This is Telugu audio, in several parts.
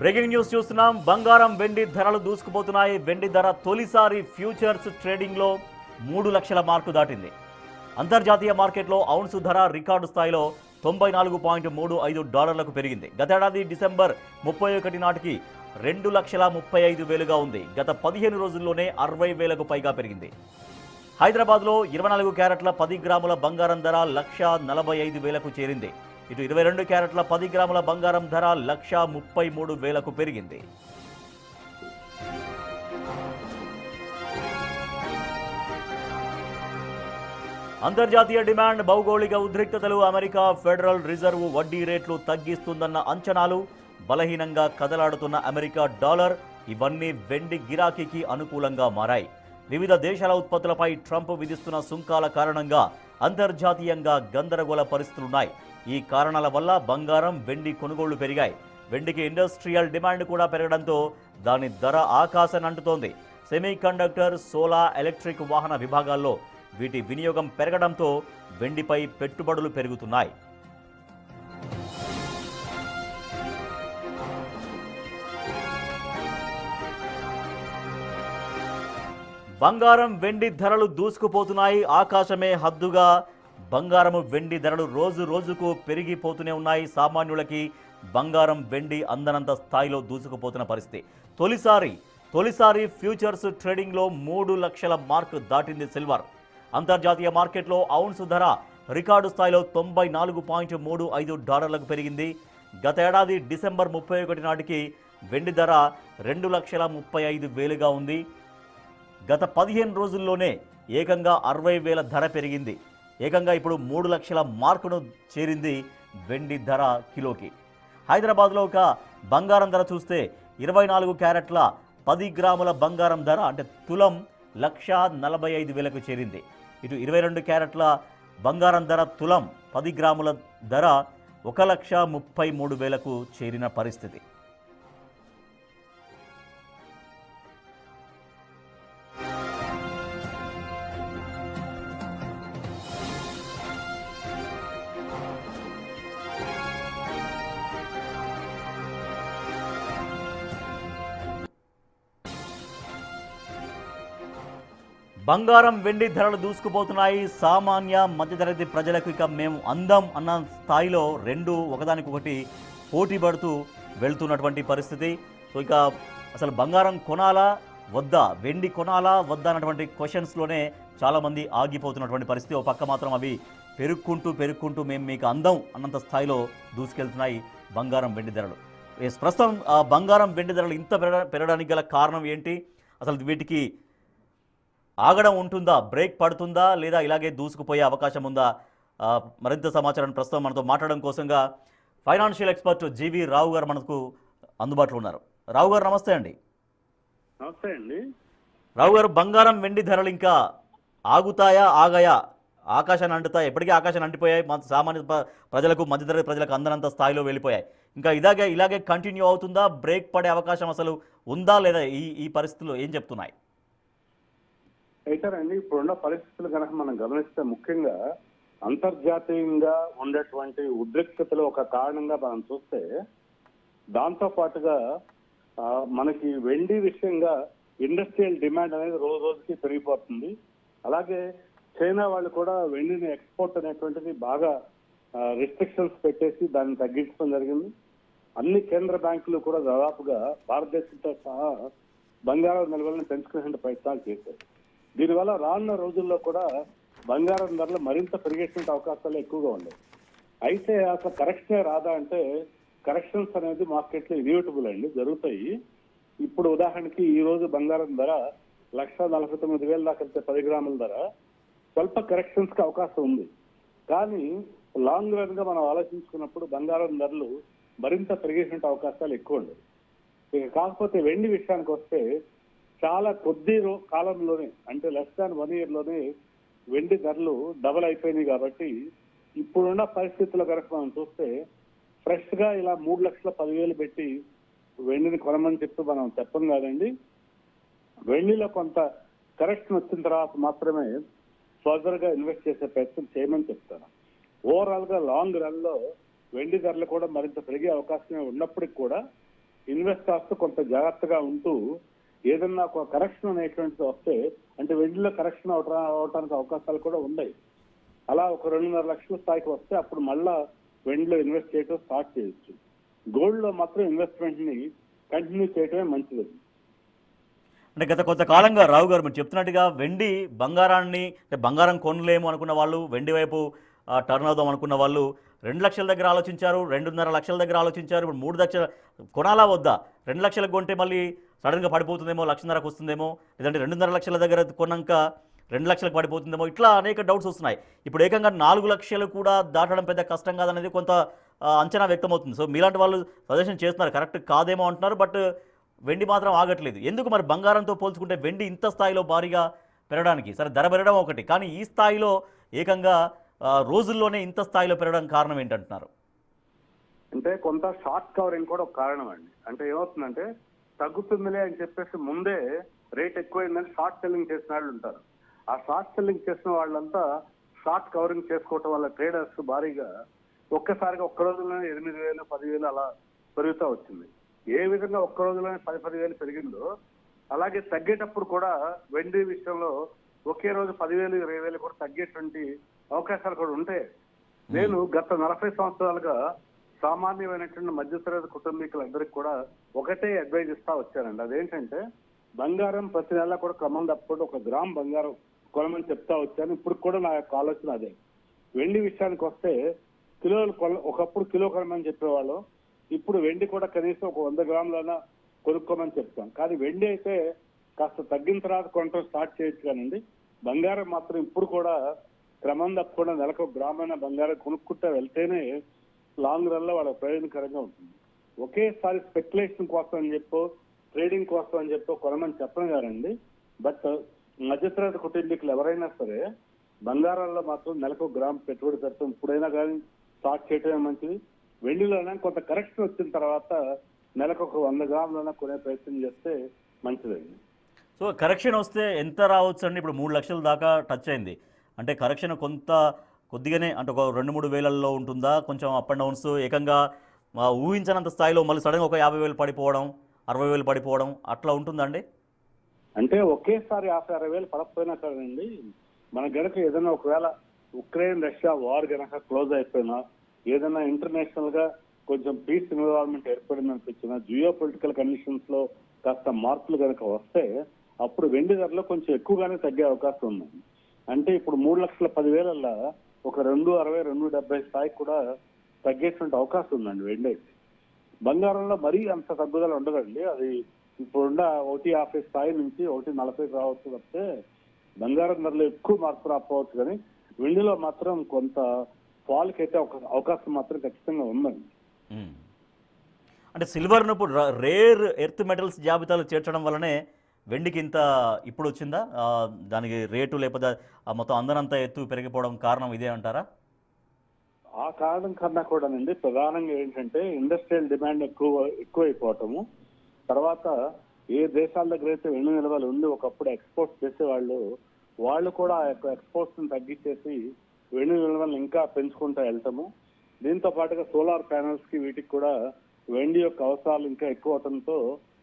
బ్రేకింగ్ న్యూస్ చూస్తున్నాం. బంగారం వెండి ధరలు దూసుకుపోతున్నాయి. వెండి ధర తొలిసారి ఫ్యూచర్స్ ట్రేడింగ్లో 3 లక్షల మార్కు దాటింది. అంతర్జాతీయ మార్కెట్లో ఔన్సు ధర రికార్డు స్థాయిలో $94.35 పెరిగింది. గతేడాది డిసెంబర్ 31 నాటికి 2,35,000గా ఉంది. గత 15 రోజుల్లోనే 60,000కు పైగా పెరిగింది. హైదరాబాద్లో 24 క్యారెట్ల 10 గ్రాముల బంగారం ధర 1,45,000కు చేరింది. ఇటు 22 క్యారెట్ల 10 గ్రాముల బంగారం ధర 1,33,000కు పెరిగింది. అంతర్జాతీయ డిమాండ్, భౌగోళిక ఉద్రిక్తతలు, అమెరికా ఫెడరల్ రిజర్వ్ వడ్డీ రేట్లు తగ్గిస్తుందన్న అంచనాలు, బలహీనంగా కదలాడుతున్న అమెరికా డాలర్ ఇవన్నీ వెండి గిరాకీకి అనుకూలంగా మారాయి. వివిధ దేశాల ఉత్పత్తులపై ట్రంప్ విధిస్తున్న సుంకాల కారణంగా అంతర్జాతీయంగా గందరగోళ పరిస్థితులున్నాయి. ఈ కారణాల వల్ల బంగారం, వెండి కొనుగోళ్లు పెరిగాయి. వెండికి ఇండస్ట్రియల్ డిమాండ్ కూడా పెరగడంతో దాని ధర ఆకాశాన్ని అంటుతోంది. సెమీ కండక్టర్, సోలార్, ఎలక్ట్రిక్ వాహన విభాగాల్లో వీటి వినియోగం పెరగడంతో వెండిపై పెట్టుబడులు పెరుగుతున్నాయి. బంగారం, వెండి ధరలు దూసుకుపోతున్నాయి. ఆకాశమే హద్దుగా బంగారము, వెండి ధరలు రోజు రోజుకు పెరిగిపోతూనే ఉన్నాయి. సామాన్యులకి బంగారం, వెండి అందనంత స్థాయిలో దూసుకుపోతున్న పరిస్థితి. తొలిసారి ఫ్యూచర్స్ ట్రేడింగ్లో 3 లక్షల మార్క్ దాటింది సిల్వర్. అంతర్జాతీయ మార్కెట్లో ఔన్సు ధర రికార్డు స్థాయిలో $94.35 పెరిగింది. గత ఏడాది డిసెంబర్ 31 నాటికి వెండి ధర 2,35,000గా ఉంది. గత 15 రోజుల్లోనే ఏకంగా 60,000 ధర పెరిగింది. ఏకంగా ఇప్పుడు 3 లక్షల మార్కును చేరింది వెండి ధర కిలోకి. హైదరాబాద్లో ఒక బంగారం ధర చూస్తే 24 క్యారెట్ల 10 గ్రాముల బంగారం ధర అంటే తులం 1,45,000కు చేరింది. ఇటు 22 క్యారెట్ల బంగారం ధర తులం 10 గ్రాముల ధర 1,33,000కు చేరిన పరిస్థితి. బంగారం, వెండి ధరలు దూసుకుపోతున్నాయి. సామాన్య మధ్యతరగతి ప్రజలకు ఇక మేము అందం అన్న స్థాయిలో రెండు ఒకదానికొకటి పోటీ పడుతూ వెళ్తున్నటువంటి పరిస్థితి. సో ఇక అసలు బంగారం కొనాలా వద్దా, వెండి కొనాలా వద్దా అన్నటువంటి క్వశ్చన్స్లోనే చాలామంది ఆగిపోతున్నటువంటి పరిస్థితి. ఓ పక్క మాత్రం అవి పెరుక్కుంటూ మేము మీకు అందం అన్నంత స్థాయిలో దూసుకెళ్తున్నాయి బంగారం, వెండి ధరలు. ప్రస్తుతం బంగారం, వెండి ధరలు ఇంత పెరగడానికి గల కారణం ఏంటి? అసలు వీటికి ఆగడం ఉంటుందా, బ్రేక్ పడుతుందా, లేదా ఇలాగే దూసుకుపోయే అవకాశం ఉందా? మరింత సమాచారాన్ని ప్రస్తుతం మనతో మాట్లాడడం కోసంగా ఫైనాన్షియల్ ఎక్స్పర్ట్ జీవి రావు గారు మనకు అందుబాటులో ఉన్నారు. రావు గారు నమస్తే అండి. నమస్తే అండి. రావు గారు, బంగారం, వెండి ధరలు ఇంకా ఆగుతాయా, ఆగాయా, ఆకాశాన్ని అంటుతాయి? ఎప్పటికీ ఆకాశాన్ని అంటిపోయాయి. సామాన్య ప్రజలకు, మధ్యతరగతి ప్రజలకు అందనంత స్థాయిలో వెళ్ళిపోయాయి. ఇంకా ఇలాగే కంటిన్యూ అవుతుందా, బ్రేక్ పడే అవకాశం అసలు ఉందా లేదా? ఈ పరిస్థితుల్లో ఏం చెప్తున్నాయి? అయితేనండి, ఇప్పుడున్న పరిస్థితులు కనుక మనం గమనిస్తే ముఖ్యంగా అంతర్జాతీయంగా ఉండేటువంటి ఉద్రిక్తతలు ఒక కారణంగా మనం చూస్తే, దాంతో పాటుగా మనకి వెండి విషయంగా ఇండస్ట్రియల్ డిమాండ్ అనేది రోజు రోజుకి పెరిగిపోతుంది. అలాగే చైనా వాళ్ళు కూడా వెండిని ఎక్స్పోర్ట్ అనేటువంటిది బాగా రిస్ట్రిక్షన్స్ పెట్టేసి దాన్ని తగ్గించడం జరిగింది. అన్ని కేంద్ర బ్యాంకులు కూడా దాదాపుగా భారతదేశంతో సహా బంగారం నిల్వలను పెంచుకునే ప్రయత్నాలు చేశారు. దీనివల్ల రానున్న రోజుల్లో కూడా బంగారం ధరలు మరింత పెరిగేటువంటి అవకాశాలు ఎక్కువగా ఉన్నాయి. అయితే అసలు కరెక్షన్ రాదా అంటే, కరెక్షన్స్ అనేది మార్కెట్లో ఇన్యూటబుల్ అండి, జరుగుతాయి. ఇప్పుడు ఉదాహరణకి ఈ రోజు బంగారం ధర 1,49,000 దాకా వెళ్తే 10 గ్రాముల ధర స్వల్ప కరెక్షన్స్ కి అవకాశం ఉంది. కానీ లాంగ్ రన్ గా మనం ఆలోచించుకున్నప్పుడు బంగారం ధరలు మరింత పెరిగేటువంటి అవకాశాలు ఎక్కువ ఉండవు. ఇక కాకపోతే వెండి విషయానికి వస్తే, చాలా కొద్ది కాలంలోనే అంటే లెస్ దాన్ 1 year లోనే వెండి ధరలు డబల్ అయిపోయినాయి. కాబట్టి ఇప్పుడున్న పరిస్థితుల్లో కనుక మనం చూస్తే ఫ్రెష్ గా ఇలా 3,10,000 పెట్టి వెండిని కొనమని చెప్తూ మనం చెప్పం కాదండి. వెండిలో కొంత కరెక్షన్ వచ్చిన తర్వాత మాత్రమే ఫర్దర్ గా ఇన్వెస్ట్ చేసే ప్రయత్నం చేయమని చెప్తాను. ఓవరాల్ గా లాంగ్ రన్ లో వెండి ధరలు కూడా మరింత పెరిగే అవకాశమే ఉన్నప్పటికీ కూడా ఇన్వెస్టర్స్ కొంత జాగ్రత్తగా ఉంటూ ఏదన్నా ఒక కరెక్షన్ అనేటువంటిది వస్తే, అంటే వెండిలో కరెక్షన్ అవడానికి అవకాశాలు కూడా ఉన్నాయి. అలా ఒక 2.5 లక్షల స్థాయికి వస్తే అప్పుడు మళ్ళా వెండిలో ఇన్వెస్ట్ చేయడం స్టార్ట్ చేయొచ్చు. గోల్డ్ లో మాత్రం ఇన్వెస్ట్మెంట్ ని కంటిన్యూ చేయడమే మంచిది. అంటే గత కొంతకాలంగా రావు గారు మీరు చెప్తున్నట్టుగా వెండి బంగారాన్ని, అంటే బంగారం కొనలేము అనుకున్న వాళ్ళు, వెండి వైపు టర్న్ అవుదాం అనుకున్న వాళ్ళు 2 లక్షల దగ్గర ఆలోచించారు, 2.5 లక్షల దగ్గర ఆలోచించారు, ఇప్పుడు 3 లక్షల కొనాలా వద్దా, 2 లక్షలకు కొంటే మళ్ళీ సడన్గా పడిపోతుందేమో, 1.5 వస్తుందేమో, లేదంటే 2.5 లక్షల దగ్గర కొన్నాక 2 లక్షలకు పడిపోతుందేమో, ఇట్లా అనేక డౌట్స్ వస్తున్నాయి. ఇప్పుడు ఏకంగా 4 లక్షలు కూడా దాటడం పెద్ద కష్టం కాదనేది కొంత అంచనా వ్యక్తమవుతుంది. సో మీలాంటి వాళ్ళు సజెషన్ చేస్తున్నారు, కరెక్ట్ కాదేమో అంటున్నారు, బట్ వెండి మాత్రం ఆగట్లేదు. ఎందుకు మరి బంగారంతో పోల్చుకుంటే వెండి ఇంత స్థాయిలో భారీగా పెరగడానికి? సరే ధర పెరగడం ఒకటి, కానీ ఈ స్థాయిలో ఏకంగా రోజుల్లోనే ఇంత స్థాయిలో పెరగడం కారణం ఏంటంటున్నారు? అంటే కొంత షార్ట్ కవరింగ్ కూడా ఒక కారణం అండి. అంటే ఏమవుతుందంటే తగ్గుతుందిలే అని చెప్పేసి ముందే రేట్ ఎక్కువైందని షార్ట్ సెల్లింగ్ చేసిన వాళ్ళు ఉంటారు. ఆ షార్ట్ సెల్లింగ్ చేసిన వాళ్ళంతా షార్ట్ కవరింగ్ చేసుకోవటం వల్ల ట్రేడర్స్ భారీగా ఒక్కసారిగా ఒక్క రోజులోనే 8,000, 10,000 అలా పెరుగుతూ వచ్చింది. ఏ విధంగా ఒక్క రోజులోనే 10,000 పెరిగిందో అలాగే తగ్గేటప్పుడు కూడా వెండి విషయంలో ఒకే రోజు 10,000, 20,000 కూడా తగ్గేటువంటి అవకాశాలు కూడా ఉంటాయి. నేను గత 40 సంవత్సరాలుగా సామాన్యమైనటువంటి మధ్యతరగతి కుటుంబీకులందరికీ కూడా ఒకటే అడ్వైజ్ ఇస్తా వచ్చానండి. అదేంటంటే బంగారం ప్రతి నెల కూడా క్రమం తప్పకుండా 1 గ్రామ్ బంగారం కొనమని చెప్తా వచ్చాను. ఇప్పుడు కూడా నా యొక్క ఆలోచన అదే. వెండి విషయానికి వస్తే ఒకప్పుడు కిలో కొనమని చెప్పేవాళ్ళు, ఇప్పుడు వెండి కూడా కనీసం ఒక 100 గ్రాములైనా కొనుక్కోమని చెప్తాం. కానీ వెండి అయితే కాస్త తగ్గిన తర్వాత కొనటం స్టార్ట్ చేయొచ్చు కానండి. బంగారం మాత్రం ఇప్పుడు కూడా క్రమం తప్పకుండా నెలకు 1 గ్రామైనా బంగారం కొనుక్కుంటూ వెళ్తేనే లాంగ్ రన్ లో వాళ్ళకి ప్రయోజనకరంగా ఉంటుంది. ఒకేసారి స్పెక్యులేషన్ కోసం అని చెప్పో, ట్రేడింగ్ కోసం అని చెప్పో కొనమని చెప్పను కానండి. బట్ మధ్యతరగతి కుటుంబీకులు ఎవరైనా సరే బంగారంలో మాత్రం నెలకు 1 గ్రామ్ పెట్టుబడి పెడతాం ఇప్పుడైనా కానీ స్టార్ట్ చేయటమే మంచిది. వెండిలోనే కొంత కరెక్షన్ వచ్చిన తర్వాత నెలకు ఒక 100 గ్రాములైనా కొనే ప్రయత్నం చేస్తే మంచిదండి. సో కరెక్షన్ వస్తే ఎంత రావచ్చు అండి? ఇప్పుడు 3 లక్షల దాకా టచ్ అయింది అంటే కరెక్షన్ కొద్దిగానే, అంటే ఒక 2-3 వేలల్లో ఉంటుందా? కొంచెం అప్ అండ్ డౌన్స్ ఏకంగా ఊహించనంత స్థాయిలో మళ్ళీ సడన్గా ఒక 50,000 పడిపోవడం, 60,000 పడిపోవడం అట్లా ఉంటుందండి? అంటే ఒకేసారి 50,000-60,000 పడకపోయినా సరేనండి, మన గనక ఏదైనా ఒకవేళ ఉక్రెయిన్ రష్యా వార్ గనక క్లోజ్ అయిపోయినా, ఏదైనా ఇంటర్నేషనల్ గా కొంచెం పీస్ ఎన్విరాన్మెంట్ ఏర్పడింది అనిపించిన, జియో పొలిటికల్ కండిషన్స్ లో కాస్త మార్పులు కనుక వస్తే అప్పుడు వెండి ధరలో కొంచెం ఎక్కువగానే తగ్గే అవకాశం ఉంది. అంటే ఇప్పుడు 3,10,000 ఒక 260, 270 స్థాయికి కూడా తగ్గేటువంటి అవకాశం ఉందండి వెండి అయితే. బంగారంలో మరీ అంత తగ్గుదల ఉండదండి. అది ఇప్పుడున్న 1.50 స్థాయి నుంచి 1.40 రావచ్చు తప్పితే బంగారం ధరలో ఎక్కువ మార్పు రాకపోవచ్చు. కానీ వెండిలో మాత్రం కొంత ఫాల్కి అయితే ఒక అవకాశం మాత్రం ఖచ్చితంగా ఉందండి. అంటే సిల్వర్ను ఇప్పుడు రేర్ ఎర్త్ మెటల్స్ జాబితాలో చేర్చడం వల్లనే వెండికి ఇంత ఇప్పుడు వచ్చిందా? దానికి రేటు లేకపోతే మొత్తం అందనంతా ఎత్తు పెరిగిపోవడం కారణం ఇదే అంటారా? ఆ కారణం కన్నా కూడానండి ప్రధానంగా ఏంటంటే ఇండస్ట్రియల్ డిమాండ్ ఎక్కువైపోవటము, తర్వాత ఏ దేశాల దగ్గర అయితే వెండి నిల్వలు ఉండి ఒకప్పుడు ఎక్స్పోర్ట్ చేసేవాళ్ళు వాళ్ళు కూడా ఆ యొక్క ఎక్స్పోర్ట్స్ ని తగ్గించేసి వెండి నిల్వలను ఇంకా పెంచుకుంటూ వెళ్తాము. దీంతో పాటుగా సోలార్ ప్యానల్స్ కి వీటికి కూడా వెండి యొక్క అవసరాలు ఇంకా ఎక్కువ అవడంతో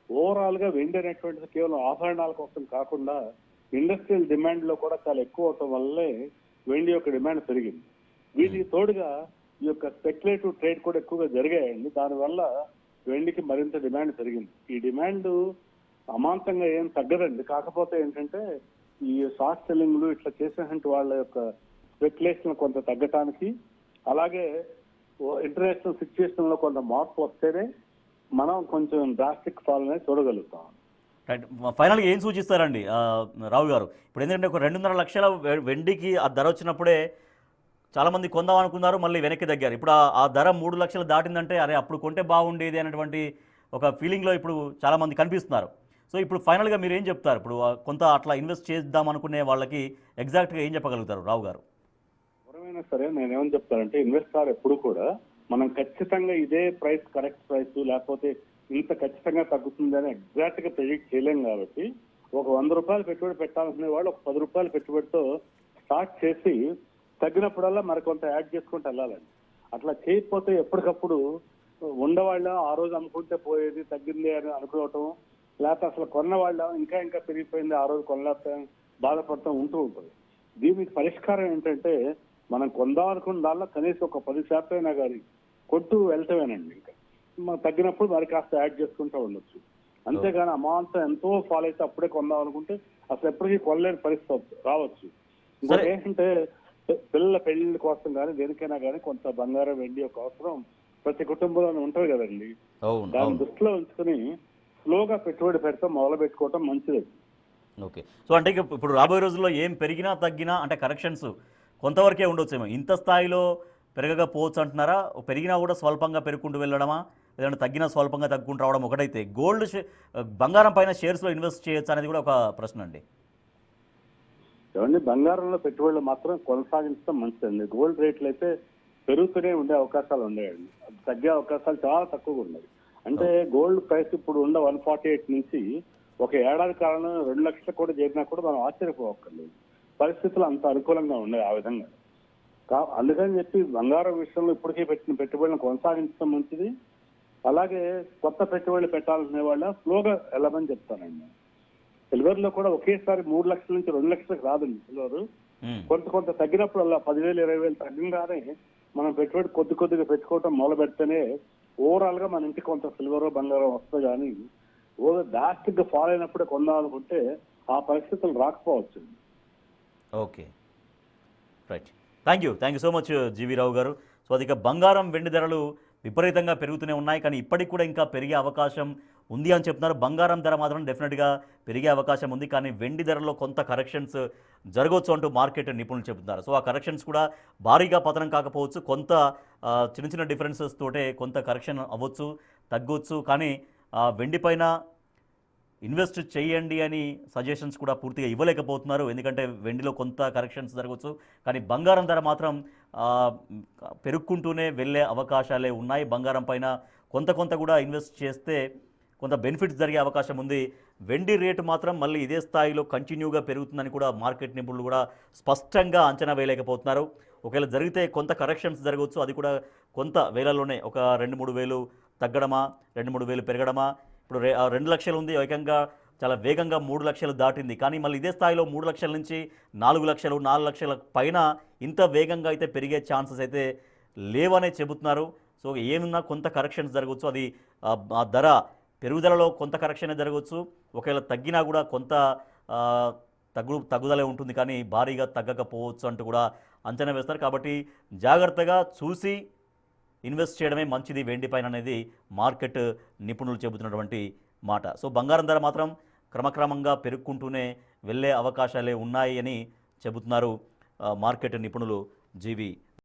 ఓవరాల్ గా వెండి అనేటువంటిది కేవలం ఆభరణాల కోసం కాకుండా ఇండస్ట్రియల్ డిమాండ్ లో కూడా చాలా ఎక్కువ అవటం వల్లే వెండి యొక్క డిమాండ్ పెరిగింది. వీటికి తోడుగా ఈ యొక్క స్పెక్యులేటివ్ ట్రేడ్ కూడా ఎక్కువగా జరిగాయండి. దానివల్ల వెండికి మరింత డిమాండ్ పెరిగింది. ఈ డిమాండ్ అమాంతంగా ఏం తగ్గదండి. కాకపోతే ఏంటంటే ఈ షార్ట్ సెల్లింగ్లు ఇట్లా చేసినటువంటి వాళ్ళ యొక్క స్పెక్యులేషన్ కొంత తగ్గటానికి, అలాగే ఇంటర్నేషనల్ సిచ్యువేషన్ లో కొంత మార్పు వస్తేనే మనం కొంచెం డ్రాస్టిక్ ఫాల్ అనేది చూడగలుగుతాం. రైట్. ఫైనల్గా ఏం సూచిస్తారండి రావు గారు? ఇప్పుడు ఎందుకంటే ఒక 2.5 లక్షల వెండికి ఆ ధర వచ్చినప్పుడే చాలామంది కొందాం అనుకున్నారు, మళ్ళీ వెనక్కి తగ్గారు. ఇప్పుడు ఆ ధర 3 లక్షలు దాటిందంటే అరే అప్పుడు కొంటే బాగుండేది అనేటువంటి ఒక ఫీలింగ్లో ఇప్పుడు చాలామంది కనిపిస్తున్నారు. సో ఇప్పుడు ఫైనల్గా మీరు ఏం చెప్తారు? ఇప్పుడు కొంత అట్లా ఇన్వెస్ట్ చేద్దాం అనుకునే వాళ్ళకి ఎగ్జాక్ట్గా ఏం చెప్పగలుగుతారు రావు గారు? ఎవరైనా సరే నేనేమని చెప్తానంటే ఇన్వెస్టర్ ఎప్పుడు కూడా మనం ఖచ్చితంగా ఇదే ప్రైస్ కరెక్ట్ ప్రైస్ లేకపోతే ఇంత ఖచ్చితంగా తగ్గుతుందని ఎగ్జాక్ట్ గా ప్రెడిక్ట్ చేయలేం. కాబట్టి ఒక 100 రూపాయలు పెట్టుబడి పెట్టాలనుకునే వాళ్ళు ఒక 10 రూపాయల పెట్టుబడితో స్టార్ట్ చేసి తగ్గినప్పుడల్లా మరి కొంత యాడ్ చేసుకుంటూ వెళ్ళాలండి. అట్లా చేయకపోతే ఎప్పటికప్పుడు ఉండవాళ్ళ ఆ రోజు అమ్ముకుంటే పోయేది తగ్గింది అని అనుకోవటం, లేకపోతే అసలు కొన్న వాళ్ళ ఇంకా ఇంకా పెరిగిపోయింది ఆ రోజు కొనలేక బాధపడటం ఉంటూ ఉంటుంది. దీనికి పరిష్కారం ఏంటంటే మనం కొందాం అనుకున్న దానిలో కనీసం ఒక 10% అయినా కానీ కొట్టు వెళ్తామేనండి. ఇంకా తగ్గినప్పుడు మరి కాస్త యాడ్ చేసుకుంటూ ఉండొచ్చు. అంతేగాని అమాంతం ఎంతో ఫాలో అయితే అప్పుడే కొందాం అనుకుంటే అసలు ఎప్పటికీ కొనలేని పరిస్థితి రావచ్చు. ఇంకోటి ఏంటంటే పిల్లల పెళ్లిళ్ళ కోసం కానీ దేనికైనా కానీ కొంత బంగారం వెండి యొక్క అవసరం ప్రతి కుటుంబంలో ఉంటుంది కదండి. దాన్ని దృష్టిలో ఉంచుకుని స్లోగా పెట్టుబడి పెడతాం మొదలు పెట్టుకోవటం మంచిది. ఓకే. సో అంటే ఇప్పుడు రాబోయే రోజుల్లో ఏం పెరిగినా తగ్గినా అంటే కరెక్షన్స్ కొంతవరకే ఉండొచ్చేమో. ఇంత స్థాయిలో పెరగకపోవచ్చు అంటున్నారా? పెరిగినా కూడా స్వల్పంగా పెరుగుకుంటూ వెళ్ళడమా, లేదంటే తగ్గినా స్వల్పంగా తగ్గుకుంటూ రావడం ఒకటైతే బంగారం పైన షేర్స్లో ఇన్వెస్ట్ చేయొచ్చు అనేది కూడా ఒక ప్రశ్న అండి. ఏమండి, బంగారంలో పెట్టుబడులు మాత్రం కొనసాగించడం మంచిదండి. గోల్డ్ రేట్లు అయితే పెరుగుతూనే ఉండే అవకాశాలు ఉన్నాయండి. అది తగ్గే అవకాశాలు చాలా తక్కువగా ఉన్నాయి. అంటే గోల్డ్ ప్రైస్ ఇప్పుడు ఉన్న 148 నుంచి ఒక ఏడాది కాలంలో 2 లక్షలు కూడా చేరినా కూడా మనం ఆశ్చర్యపోవక్కర్లేదు. పరిస్థితులు అంత అనుకూలంగా ఉన్నాయి ఆ విధంగా. అందుకని చెప్పి బంగారం విషయంలో ఇప్పటికే పెట్టిన పెట్టుబడులను కొనసాగించడం మంచిది. అలాగే కొత్త పెట్టుబడులు పెట్టాలనే వాళ్ళ స్లోగా వెళ్ళమని చెప్తానండి. సిల్వర్ లో కూడా ఒకేసారి 3 లక్షల నుంచి 2 లక్షలకు రాదండి సిల్వర్. కొంత తగ్గినప్పుడు అలా 10,000 20,000 తగ్గగానే మనం పెట్టుబడి కొద్దిగా పెట్టుకోవటం మొదలు పెడితేనే ఓవరాల్ గా మన ఇంటికి కొంత సిల్వర్ బంగారం వస్తుంది. కానీ డాస్టిక్ గా ఫాలో అయినప్పుడే కొందాం అనుకుంటే ఆ పరిస్థితులు రాకపోవచ్చు. Okay, right. Thank you so much GV Rao garu. So అది బంగారం వెండి ధరలు విపరీతంగా పెరుగుతూనే ఉన్నాయి, కానీ ఇప్పటికి కూడా ఇంకా పెరిగే అవకాశం ఉంది అని చెప్తున్నారు. బంగారం ధర మాత్రం డెఫినెట్గా పెరిగే అవకాశం ఉంది, కానీ వెండి ధరలో కొంత కరెక్షన్స్ జరగవచ్చు అంటూ మార్కెట్ నిపుణులు చెబుతున్నారు. సో ఆ కరెక్షన్స్ కూడా భారీగా పతనం కాకపోవచ్చు, కొంత చిన్న డిఫరెన్సెస్ తోటే కొంత కరెక్షన్ అవ్వచ్చు, తగ్గొచ్చు. కానీ వెండి పైన ఇన్వెస్ట్ చేయండి అని సజెషన్స్ కూడా పూర్తిగా ఇవ్వలేకపోతున్నారు, ఎందుకంటే వెండిలో కొంత కరెక్షన్స్ జరగవచ్చు, కానీ బంగారం ధర మాత్రం పెరుగుకుంటూనే వెళ్ళే అవకాశాలే ఉన్నాయి. బంగారం పైన కొంత కూడా ఇన్వెస్ట్ చేస్తే కొంత బెనిఫిట్స్ జరిగే అవకాశం ఉంది. వెండి రేటు మాత్రం మళ్ళీ ఇదే స్థాయిలో కంటిన్యూగా పెరుగుతుందని కూడా మార్కెట్ నిపుణులు కూడా స్పష్టంగా అంచనా వేయలేకపోతున్నారు. ఒకవేళ జరిగితే కొంత కరెక్షన్స్ జరగవచ్చు, అది కూడా కొంత వేలలోనే, ఒక 2-3 వేలు తగ్గడమా, 2-3 వేలు పెరగడమా. ఇప్పుడు 2 లక్షలు ఉంది, ఏకంగా చాలా వేగంగా 3 లక్షలు దాటింది, కానీ మళ్ళీ ఇదే స్థాయిలో 3 లక్షల నుంచి 4 లక్షలు 4 లక్షల పైన ఇంత వేగంగా అయితే పెరిగే ఛాన్సెస్ అయితే లేవనే చెబుతున్నారు. సో ఏమున్నా కొంత కరెక్షన్స్ జరగవచ్చు, అది ఆ ధర పెరుగుదలలో కొంత కరెక్షన్ జరగవచ్చు. ఒకవేళ తగ్గినా కూడా కొంత తగ్గుదలే ఉంటుంది, కానీ భారీగా తగ్గకపోవచ్చు అంటూ కూడా అంచనా వేస్తారు. కాబట్టి జాగ్రత్తగా చూసి ఇన్వెస్ట్ చేయడమే మంచిది వెండి పైన అనేది మార్కెట్ నిపుణులు చెబుతున్నటువంటి మాట. సో బంగారం ధర మాత్రం క్రమక్రమంగా పెరుగుకుంటూనే వెళ్ళే అవకాశాలే ఉన్నాయి అని చెబుతున్నారు మార్కెట్ నిపుణులు జీవి